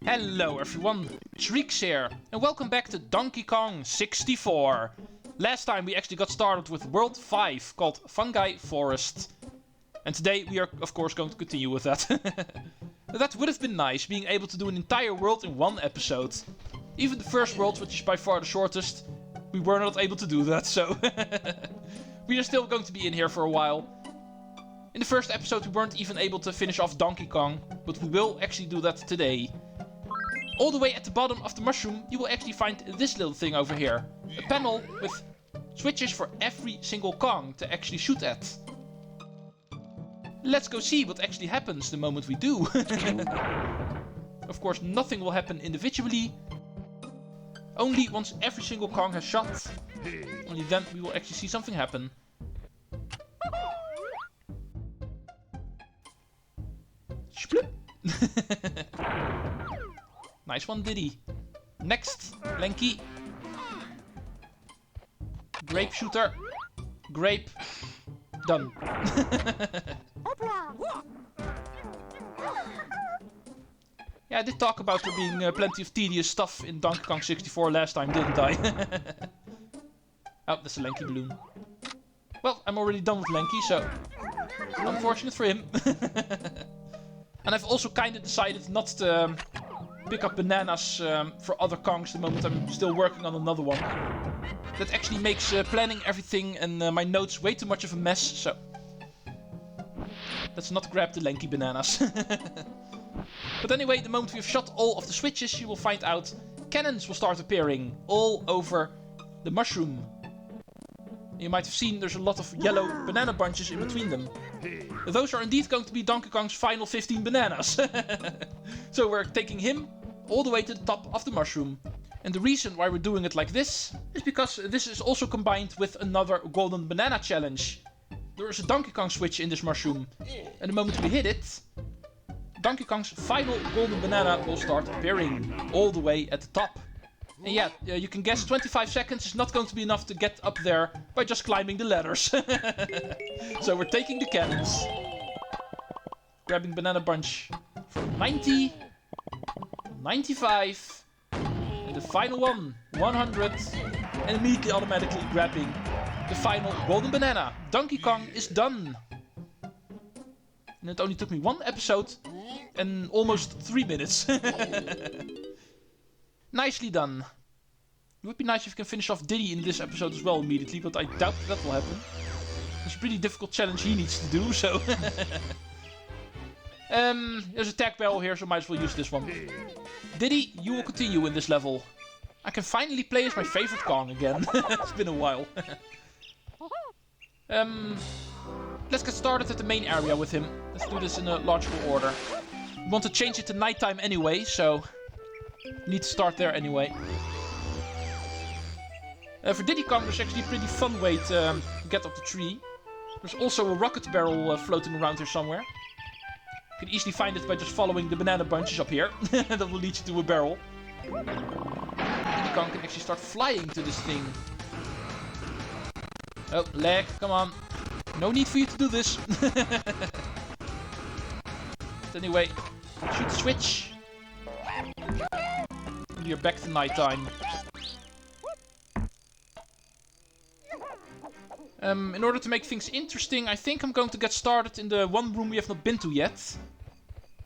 Hello everyone, Treecks here, and welcome back to Donkey Kong 64. Last time we actually got started with World 5, called Fungi Forest. And today we are of course going to continue with that. That would have been nice, being able to do an entire world in one episode. Even the first world, which is by far the shortest, we were not able to do that, so... we are still going to be in here for a while. In the first episode we weren't even able to finish off Donkey Kong, but we will actually do that today. All the way at the bottom of the mushroom you will actually find this little thing over here. A panel with switches for every single Kong to actually shoot at. Let's go see what actually happens the moment we do. Of course nothing will happen individually. Only once every single Kong has shot. Only then we will actually see something happen. Sploop. Nice one, Diddy. Next, Lanky. Grape shooter. Grape. Done. Yeah, I did talk about there being plenty of tedious stuff in Donkey Kong 64 last time, didn't I? Oh, that's a Lanky balloon. Well, I'm already done with Lanky, so... unfortunate for him. And I've also kind of decided not to pick up bananas for other Kongs the moment I'm still working on another one. That actually makes planning everything and my notes way too much of a mess, so... let's not grab the Lanky bananas. But anyway, the moment we've shot all of the switches, you will find out cannons will start appearing all over the mushroom. You might have seen there's a lot of yellow banana bunches in between them. Those are indeed going to be Donkey Kong's final 15 bananas. So we're taking him all the way to the top of the mushroom. And the reason why we're doing it like this is because this is also combined with another golden banana challenge. There is a Donkey Kong switch in this mushroom. And the moment we hit it, Donkey Kong's final golden banana will start appearing all the way at the top. And yeah, you can guess 25 seconds is not going to be enough to get up there by just climbing the ladders. So we're taking the cannons. Grabbing banana bunch for 90, 95, and the final one, 100, and immediately automatically grabbing the final golden banana. Donkey Kong is done. And it only took me one episode and almost 3 minutes. Nicely done. It would be nice if you can finish off Diddy in this episode as well immediately, but I doubt that will happen. It's a pretty difficult challenge he needs to do, so... There's a tag barrel here, so might as well use this one. Diddy, you will continue in this level. I can finally play as my favorite Kong again. It's been a while. Let's get started at the main area with him. Let's do this in a logical order. We want to change it to nighttime anyway, so... need to start there anyway. For Diddy Kong, there's actually a pretty fun way to get up the tree. There's also a rocket barrel floating around here somewhere. You can easily find it by just following the banana bunches up here. That will lead you to a barrel. Diddy Kong can actually start flying to this thing. Oh, lag, come on. No need for you to do this. But anyway, shoot the switch. And you're back to nighttime. In order to make things interesting, I think I'm going to get started in the one room we have not been to yet.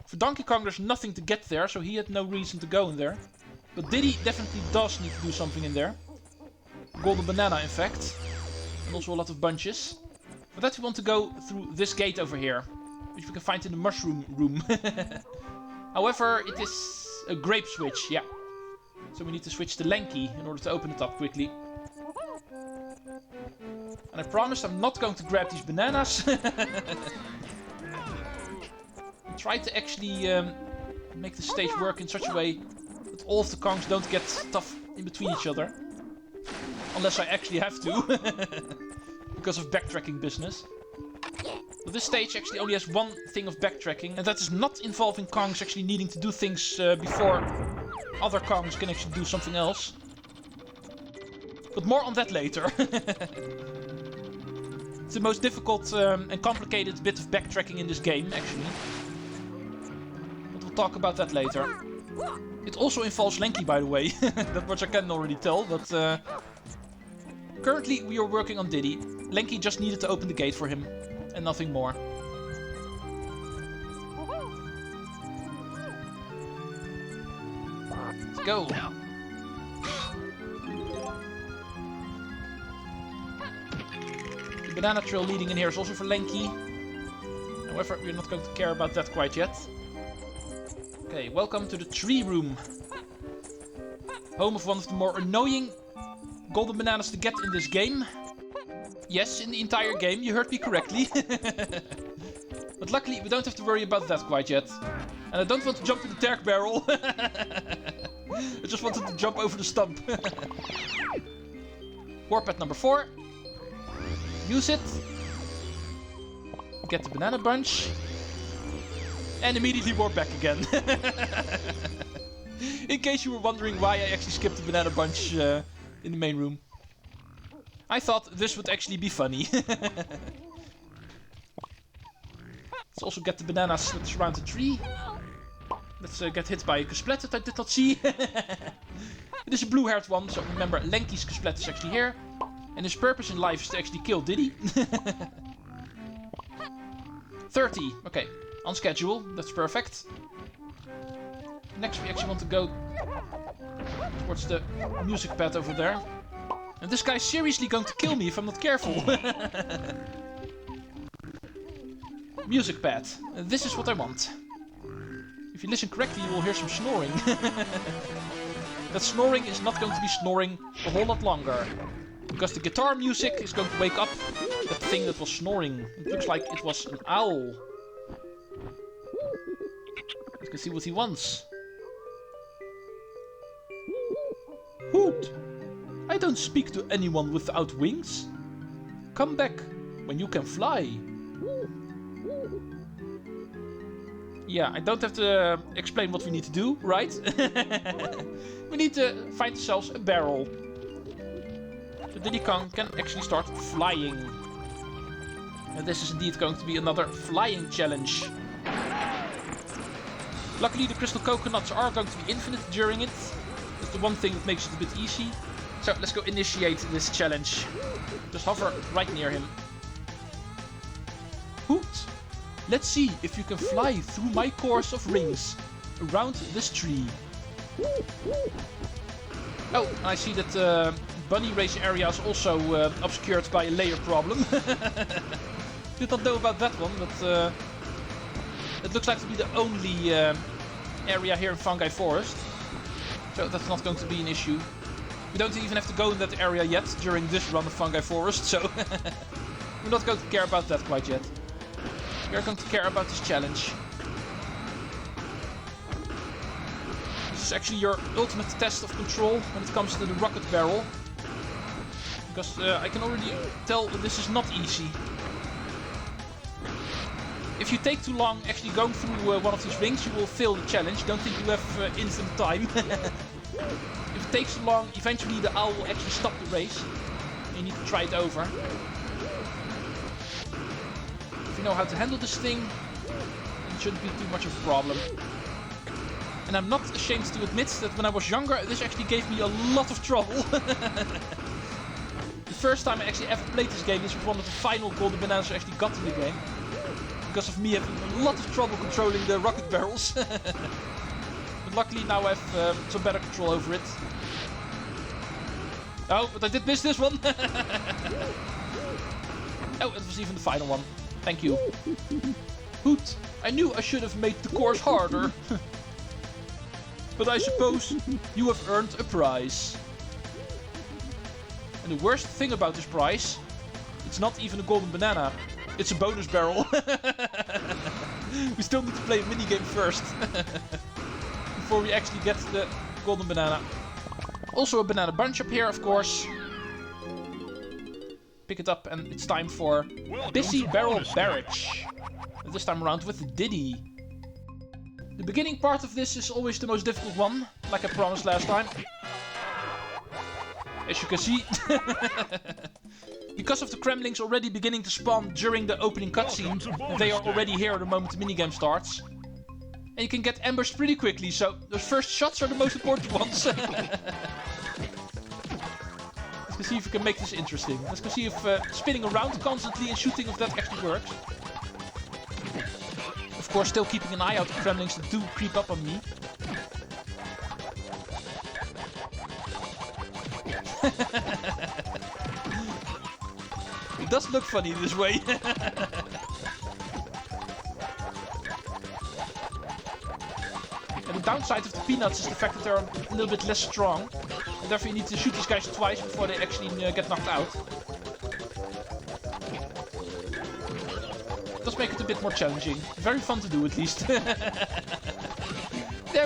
For Donkey Kong there's nothing to get there, so he had no reason to go in there. But Diddy definitely does need to do something in there. Golden banana in fact. And also a lot of bunches. For that we want to go through this gate over here. Which we can find in the mushroom room. However, it is a grape switch, yeah. So we need to switch to Lanky in order to open it up quickly. And I promised I'm not going to grab these bananas. Try to actually make the stage work in such a way that all of the Kongs don't get stuff in between each other. Unless I actually have to. Because of backtracking business. But this stage actually only has one thing of backtracking. And that is not involving Kongs actually needing to do things before other Kongs can actually do something else. But more on that later. It's the most difficult and complicated bit of backtracking in this game, actually. But we'll talk about that later. It also involves Lanky, by the way. That much I can already tell, but... currently, we are working on Diddy. Lanky just needed to open the gate for him, and nothing more. Let's go. The banana trail leading in here is also for Lanky. However, we're not going to care about that quite yet. Okay, welcome to the tree room. Home of one of the more annoying golden bananas to get in this game. Yes, in the entire game, you heard me correctly. But luckily, we don't have to worry about that quite yet. And I don't want to jump in the Terk barrel. I just wanted to jump over the stump. Warpath number 4. Use it. Get the banana bunch. And immediately warp back again. In case you were wondering why I actually skipped the banana bunch in the main room. I thought this would actually be funny. Let's also get the bananas that surround the tree. Let's get hit by a Cusplet that I did not see. It is a blue-haired one, so remember Lanky's Cusplet is actually here. And his purpose in life is to actually kill Diddy. 30, okay, on schedule, that's perfect. Next we actually want to go towards the music pad over there. And this guy's seriously going to kill me if I'm not careful. Music pad, this is what I want. If you listen correctly, you will hear some snoring. That snoring is not going to be snoring a whole lot longer. Because the guitar music is going to wake up that thing that was snoring. It looks like it was an owl. Let's go see what he wants. Hoot! I don't speak to anyone without wings. Come back when you can fly. Yeah, I don't have to explain what we need to do, right? We need to find ourselves a barrel. So Diddy Kong can actually start flying. And this is indeed going to be another flying challenge. Luckily the crystal coconuts are going to be infinite during it. That's the one thing that makes it a bit easy. So let's go initiate this challenge. Just hover right near him. Hoot! Let's see if you can fly through my course of rings around this tree. Oh, I see that bunny race area is also obscured by a layer problem. Did not know about that one, but it looks like to be the only area here in Fungi Forest. So that's not going to be an issue. We don't even have to go in that area yet during this run of Fungi Forest, so we're not going to care about that quite yet. We are going to care about this challenge. This is actually your ultimate test of control when it comes to the rocket barrel. Because I can already tell that this is not easy. If you take too long actually going through one of these rings, you will fail the challenge. Don't think you have instant time. If it takes too long, eventually the owl will actually stop the race. You need to try it over. If you know how to handle this thing, it shouldn't be too much of a problem. And I'm not ashamed to admit that when I was younger, this actually gave me a lot of trouble. The first time I actually ever played this game, this was one of the final golden bananas I actually got in the game. Because of me having a lot of trouble controlling the rocket barrels. But luckily now I have some better control over it. Oh, but I did miss this one. Oh, it was even the final one. Thank you. Hoot, I knew I should have made the course harder. But I suppose you have earned a prize. And the worst thing about this prize, it's not even a golden banana. It's a bonus barrel. We still need to play a minigame first. Before we actually get the golden banana. Also a banana bunch up here, of course. Pick it up and it's time for Busy Barrel Barrage. And this time around with Diddy. The beginning part of this is always the most difficult one, like I promised last time. As you can see. Because of the Kremlings already beginning to spawn during the opening cutscene, they are already here the moment the minigame starts. And you can get ambushed pretty quickly, so those first shots are the most important ones. Let's go see if we can make this interesting. Let's go see if spinning around constantly and shooting if that actually works. Of course, still keeping an eye out for gremlins that do creep up on me. It does look funny this way. And the downside of the peanuts is the fact that they're a little bit less strong. And therefore you need to shoot these guys twice before they actually get knocked out. It does make it a bit more challenging. Very fun to do at least. There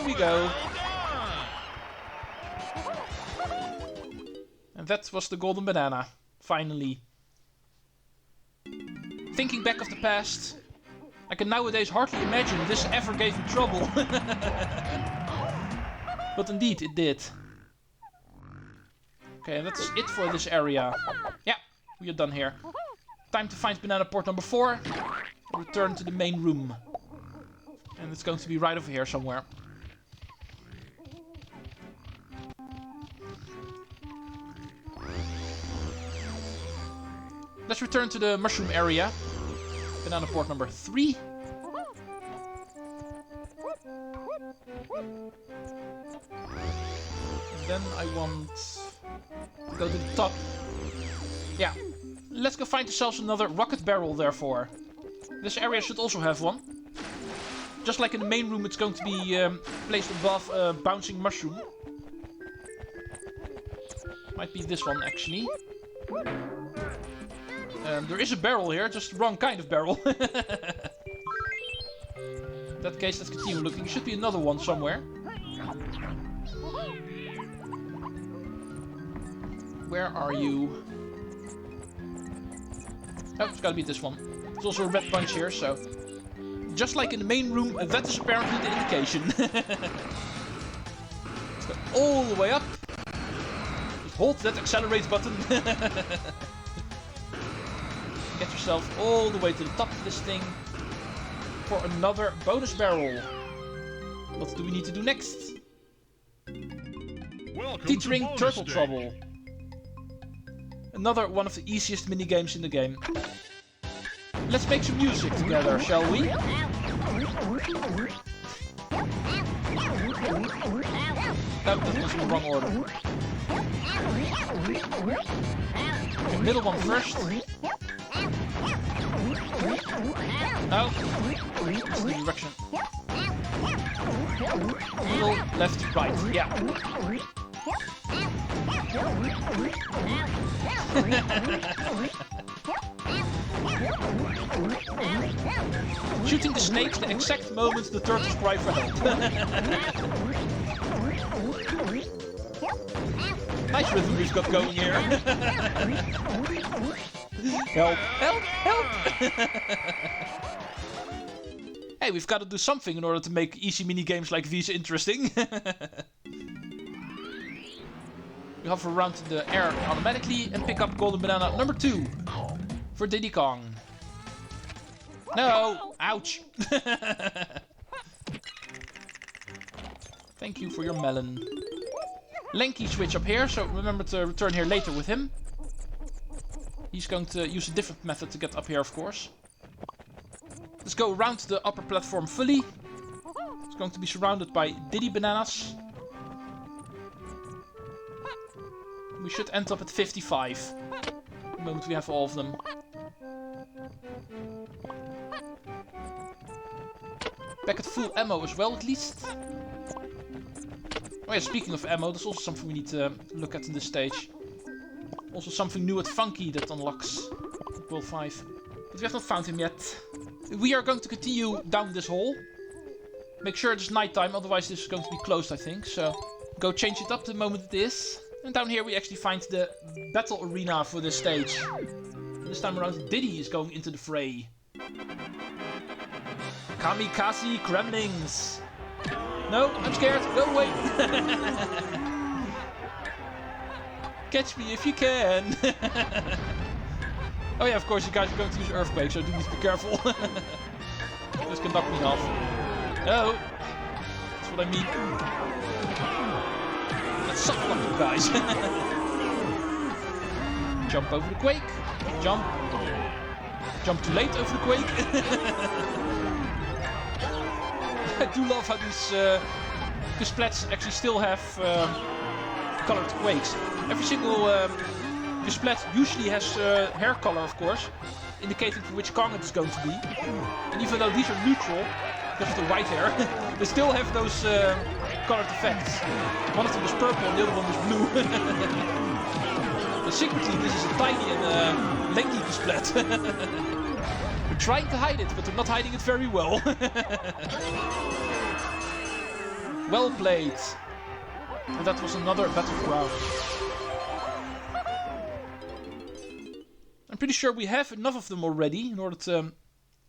we go. And that was the golden banana. Finally. Thinking back of the past, I can nowadays hardly imagine this ever gave me trouble. But indeed, it did. Okay, and that's it for this area. Yeah, we are done here. Time to find banana port number 4. Return to the main room. And it's going to be right over here somewhere. Let's return to the mushroom area. Banana port number 3. And then I want to go to the top. Yeah. Let's go find ourselves another rocket barrel, therefore. This area should also have one. Just like in the main room, it's going to be placed above a bouncing mushroom. Might be this one, actually. There is a barrel here, just the wrong kind of barrel. In that case, let's continue looking. There should be another one somewhere. Where are you? Oh, it's gotta be this one. There's also a red bunch here, so... Just like in the main room, that is apparently the indication. Let's go all the way up. Just hold that accelerate button. Get yourself all the way to the top of this thing for another bonus barrel. What do we need to do next? Teetering Turtle Trouble. Another one of the easiest minigames in the game. Let's make some music together, shall we? Oh, that was in the wrong order. Okay, middle one first. No. That's the direction. Middle, left, right. Yeah. Shooting the snakes the exact moment the turtles cry for help. Nice rhythm we've got going here. Help, help, help! Hey, we've got to do something in order to make easy minigames like these interesting. We hover around the air automatically and pick up golden banana number 2 for Diddy Kong. No! Ouch! Thank you for your melon. Lanky switch up here, so remember to return here later with him. He's going to use a different method to get up here, of course. Let's go around the upper platform fully. It's going to be surrounded by Diddy bananas. We should end up at 55. The moment we have all of them. Back at full ammo as well, at least. Oh yeah, speaking of ammo, there's also something we need to look at in this stage. Also something new at Fungi that unlocks World 5. But we have not found him yet. We are going to continue down this hole. Make sure it's nighttime, otherwise this is going to be closed, I think. So go change it up the moment it is. And down here we actually find the battle arena for this stage. And this time around Diddy is going into the fray. Kamikaze Gremlings! No, I'm scared. Go away. Catch me if you can. Oh yeah, of course you guys are going to use earthquake, so do need to be careful. This can knock me off. No. what I mean. Let's suffer up, you guys. Jump over the quake. Jump. Jump too late over the quake. I do love how these splats actually still have colored quakes. Every single splat usually has hair color, of course, indicating for which Kong it's going to be. And even though these are neutral, because of the white hair, they still have those colored effects. One of them is purple and the other one is blue. But secretly, this is a tiny and lengthy splat. We're trying to hide it, but we're not hiding it very well. Well played. And that was another battleground. I'm pretty sure we have enough of them already in order to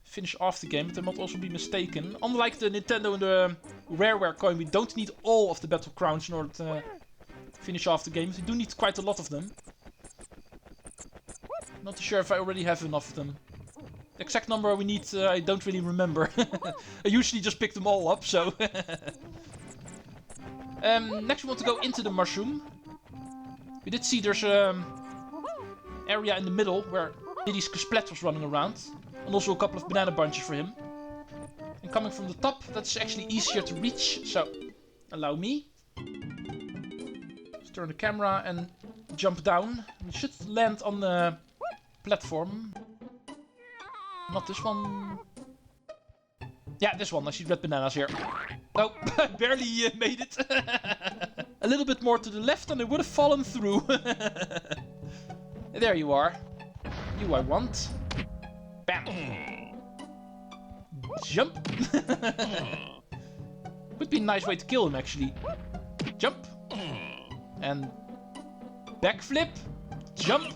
finish off the game, but I might also be mistaken. Unlike the Nintendo and the Rareware coin, we don't need all of the battle crowns in order to finish off the game. We do need quite a lot of them. Not too sure if I already have enough of them. The exact number we need, I don't really remember. I usually just pick them all up, so... Next we want to go into the mushroom. We did see there's an area in the middle where Diddy's splat was running around. And also a couple of banana bunches for him. And coming from the top, that's actually easier to reach, so allow me. Let's turn the camera and jump down. We should land on the platform. Not this one. Yeah, this one. I see red bananas here. Oh, I barely made it. A little bit more to the left and I would have fallen through. There you are. You I want. Bam. Jump. Would be a nice way to kill him, actually. Jump. And backflip. Jump.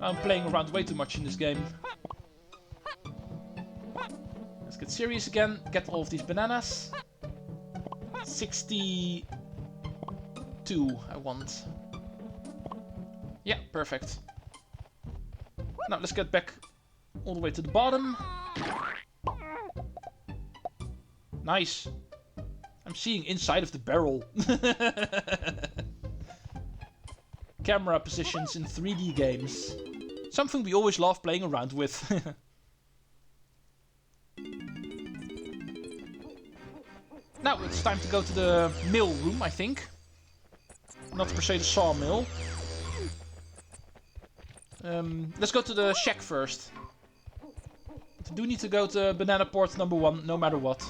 I'm playing around way too much in this game. Let's get serious again. Get all of these bananas. 62 I want. Yeah, perfect. Now let's get back all the way to the bottom. Nice. I'm seeing inside of the barrel. Camera positions in 3D games. Something we always love playing around with. Now it's time to go to the mill room, I think. Not per se the sawmill. Let's go to the shack first. We do need to go to banana port number 1, no matter what.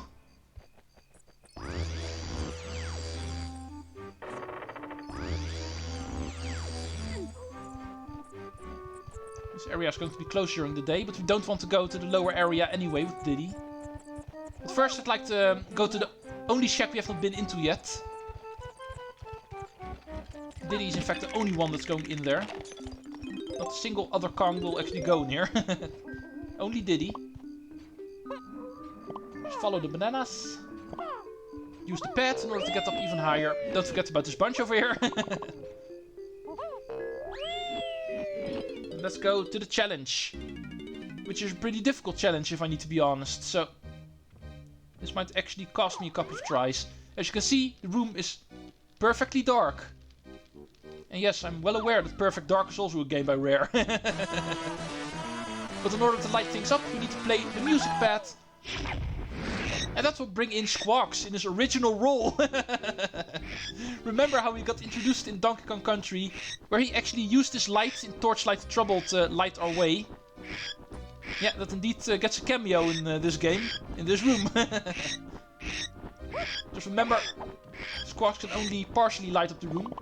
This area is going to be closed during the day, but we don't want to go to the lower area anyway with Diddy. But first I'd like to go to the only shack we have not been into yet. Diddy is in fact the only one that's going in there. Not a single other Kong will actually go in here. Only Diddy. Just follow the bananas. Use the pad in order to get up even higher. Don't forget about this bunch over here. Let's go to the challenge. Which is a pretty difficult challenge if I need to be honest. So this might actually cost me a couple of tries. As you can see, the room is perfectly dark. And yes, I'm well aware that Perfect Dark is also a game by Rare. But in order to light things up, we need to play the music pad. And that will bring in Squawks in his original role. Remember how he got introduced in Donkey Kong Country, where he actually used this light in Torchlight Trouble to light our way. Yeah, that indeed gets a cameo in this game, in this room. Just remember, Squawks can only partially light up the room.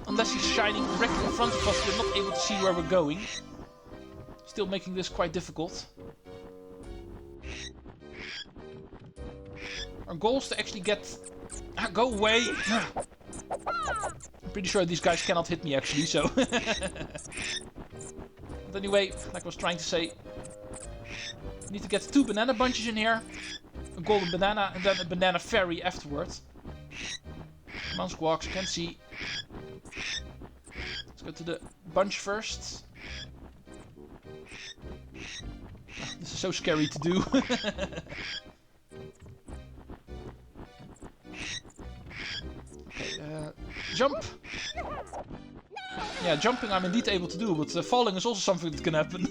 Unless he's shining directly in front of us, we're not able to see where we're going. Still making this quite difficult. Our goal is to actually get... go away! I'm pretty sure these guys cannot hit me actually, so... But anyway, like I was trying to say... We need to get 2 banana bunches in here. A golden banana and then a banana fairy afterwards. Come on, Squawks, can't see. Let's go to the bunch first. This is so scary to do. jump. Yeah, jumping I'm indeed able to do, but falling is also something that can happen.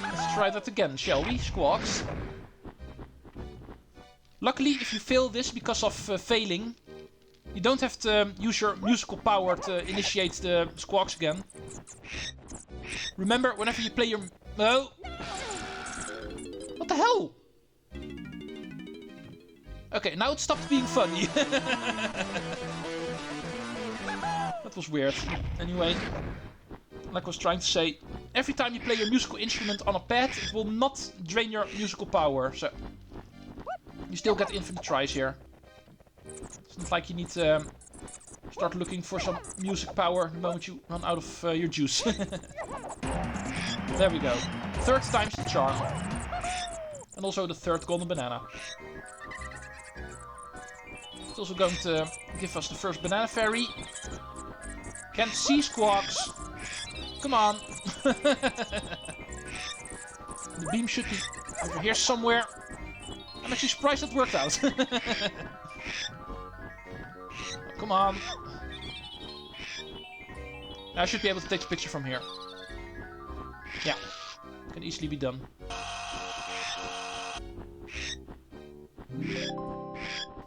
Let's try that again, shall we, Squawks? Luckily, if you fail this because of failing, you don't have to use your musical power to initiate the Squawks again. Remember, whenever you play your... No! What the hell? Okay, now it stopped being funny. That was weird. Anyway, like I was trying to say, every time you play your musical instrument on a pad, it will not drain your musical power. So, you still get infinite tries here. It's not like you need to start looking for some music power the moment you run out of your juice. There we go. Third time's the charm. And also the third golden banana. It's also going to give us the first banana fairy. Can't see Squawks. Come on. The beam should be over here somewhere. I'm actually surprised it worked out. Come on. Now I should be able to take the picture from here. Yeah. Can easily be done.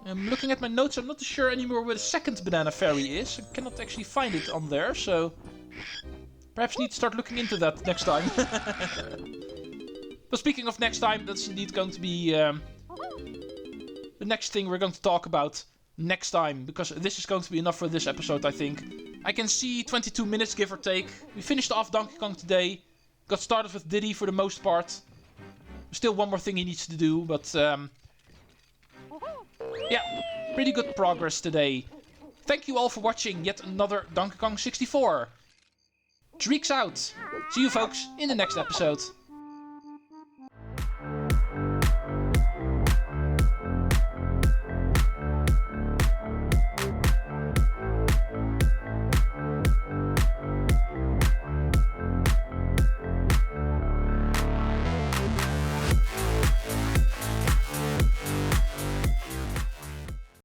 I'm looking at my notes, I'm not sure anymore where the second banana fairy is. I cannot actually find it on there, so... Perhaps need to start looking into that next time. But speaking of next time, that's indeed going to be the next thing we're going to talk about next time. Because this is going to be enough for this episode, I think. I can see 22 minutes, give or take. We finished off Donkey Kong today. Got started with Diddy for the most part. Still one more thing he needs to do, but... yeah, pretty good progress today. Thank you all for watching yet another Donkey Kong 64. Treecks out. See you folks in the next episode.